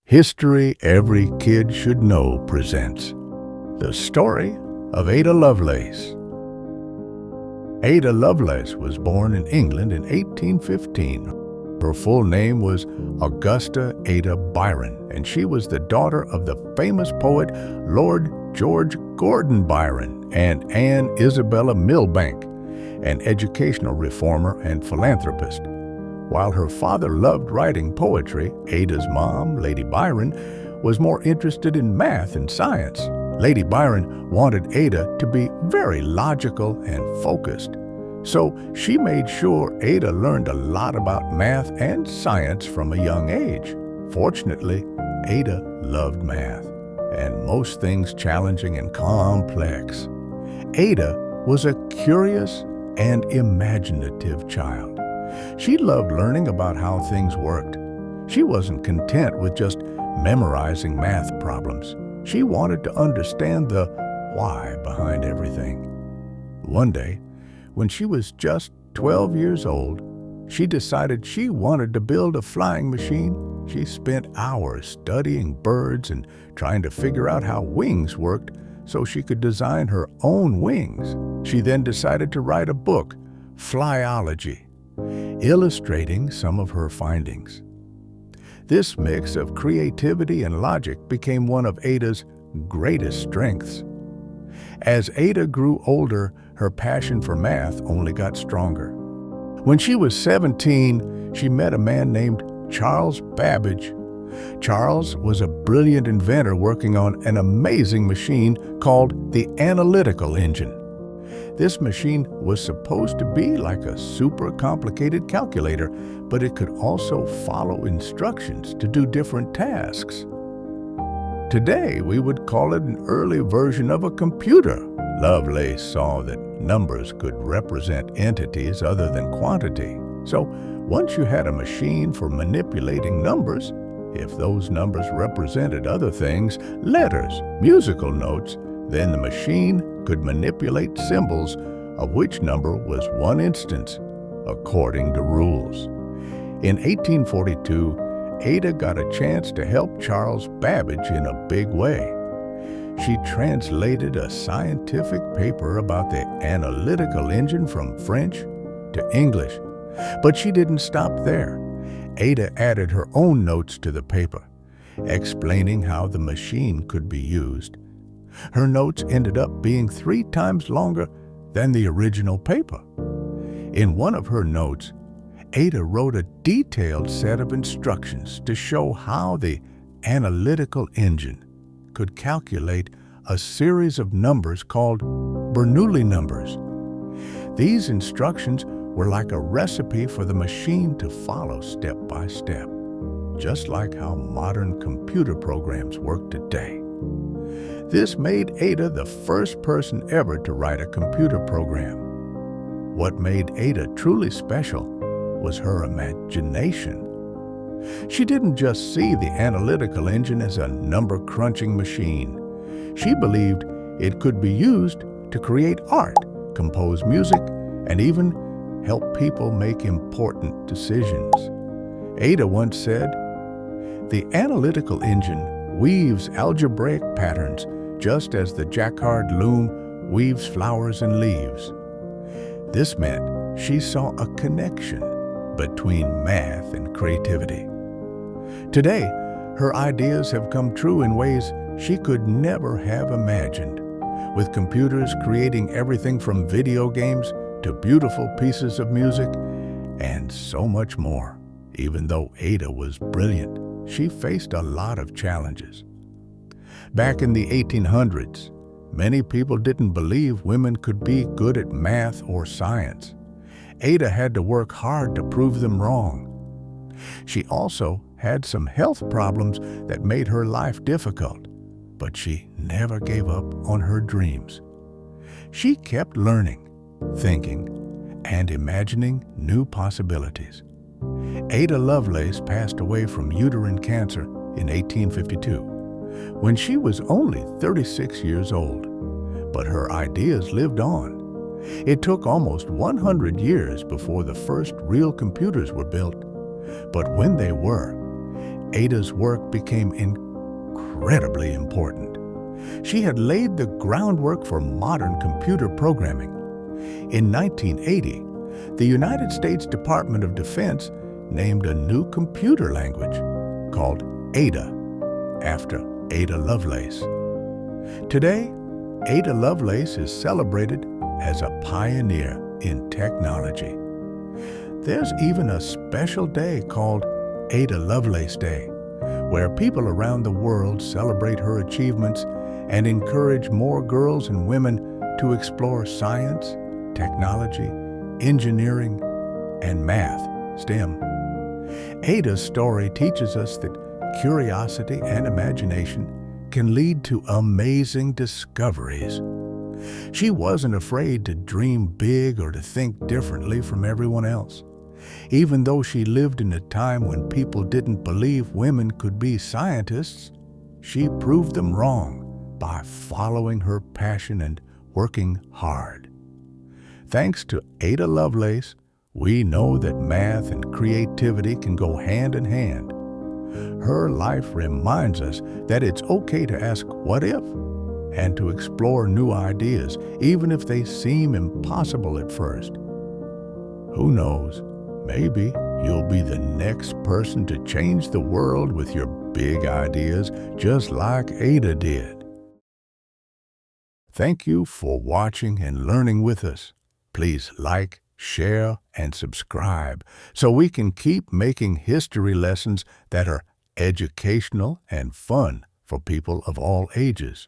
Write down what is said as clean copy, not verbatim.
History Every Kid Should Know presents the story of Ada Lovelace. Ada Lovelace was born in England in 1815. Her full name was Augusta Ada Byron, and she was the daughter of the famous poet Lord George Gordon Byron and Anne Isabella Milbank, an educational reformer and philanthropist. While her father loved writing poetry, Ada's mom, Lady Byron, was more interested in math and science. Lady Byron wanted Ada to be very logical and focused, so she made sure Ada learned a lot about math and science from a young age. Fortunately, Ada loved math and most things challenging and complex. Ada was a curious and imaginative child. She loved learning about how things worked. She wasn't content with just memorizing math problems. She wanted to understand the why behind everything. One day, when she was just 12 years old, she decided she wanted to build a flying machine. She spent hours studying birds and trying to figure out how wings worked so she could design her own wings. She then decided to write a book, Flyology, illustrating some of her findings. This mix of creativity and logic became one of Ada's greatest strengths. As Ada grew older, her passion for math only got stronger. When she was 17, she met a man named Charles Babbage. Charles was a brilliant inventor working on an amazing machine called the analytical engine. This machine was supposed to be like a super complicated calculator, but it could also follow instructions to do different tasks. Today, we would call it an early version of a computer. Lovelace saw that numbers could represent entities other than quantity. So, once you had a machine for manipulating numbers, if those numbers represented other things, letters, musical notes, then the machine could manipulate symbols of which number was one instance, according to rules. In 1842, Ada got a chance to help Charles Babbage in a big way. She translated a scientific paper about the analytical engine from French to English. But she didn't stop there. Ada added her own notes to the paper, explaining how the machine could be used. Her notes ended up being 3 times longer than the original paper. In one of her notes, Ada wrote a detailed set of instructions to show how the analytical engine could calculate a series of numbers called Bernoulli numbers. These instructions were like a recipe for the machine to follow step by step, just like how modern computer programs work today. This made Ada the first person ever to write a computer program. What made Ada truly special was her imagination. She didn't just see the analytical engine as a number-crunching machine. She believed it could be used to create art, compose music, and even help people make important decisions. Ada once said, "The analytical engine weaves algebraic patterns just as the jacquard loom weaves flowers and leaves." This meant she saw a connection between math and creativity. Today, her ideas have come true in ways she could never have imagined, with computers creating everything from video games to beautiful pieces of music and so much more. Even though Ada was brilliant, she faced a lot of challenges. Back in the 1800s, many people didn't believe women could be good at math or science. Ada had to work hard to prove them wrong. She also had some health problems that made her life difficult, but she never gave up on her dreams. She kept learning, thinking, and imagining new possibilities. Ada Lovelace passed away from uterine cancer in 1852, when she was only 36 years old. But her ideas lived on. It took almost 100 years before the first real computers were built. But when they were, Ada's work became incredibly important. She had laid the groundwork for modern computer programming. In 1980, the United States Department of Defense named a new computer language called Ada, after Ada Lovelace. Today, Ada Lovelace is celebrated as a pioneer in technology. There's even a special day called Ada Lovelace Day, where people around the world celebrate her achievements and encourage more girls and women to explore science, technology, engineering, and math, STEM. Ada's story teaches us that curiosity and imagination can lead to amazing discoveries. She wasn't afraid to dream big or to think differently from everyone else. Even though she lived in a time when people didn't believe women could be scientists, she proved them wrong by following her passion and working hard. Thanks to Ada Lovelace, we know that math and creativity can go hand in hand. Her life reminds us that it's okay to ask what if and to explore new ideas, even if they seem impossible at first. Who knows, maybe you'll be the next person to change the world with your big ideas, just like Ada did. Thank you for watching and learning with us. Please like, share, and subscribe so we can keep making history lessons that are educational and fun for people of all ages.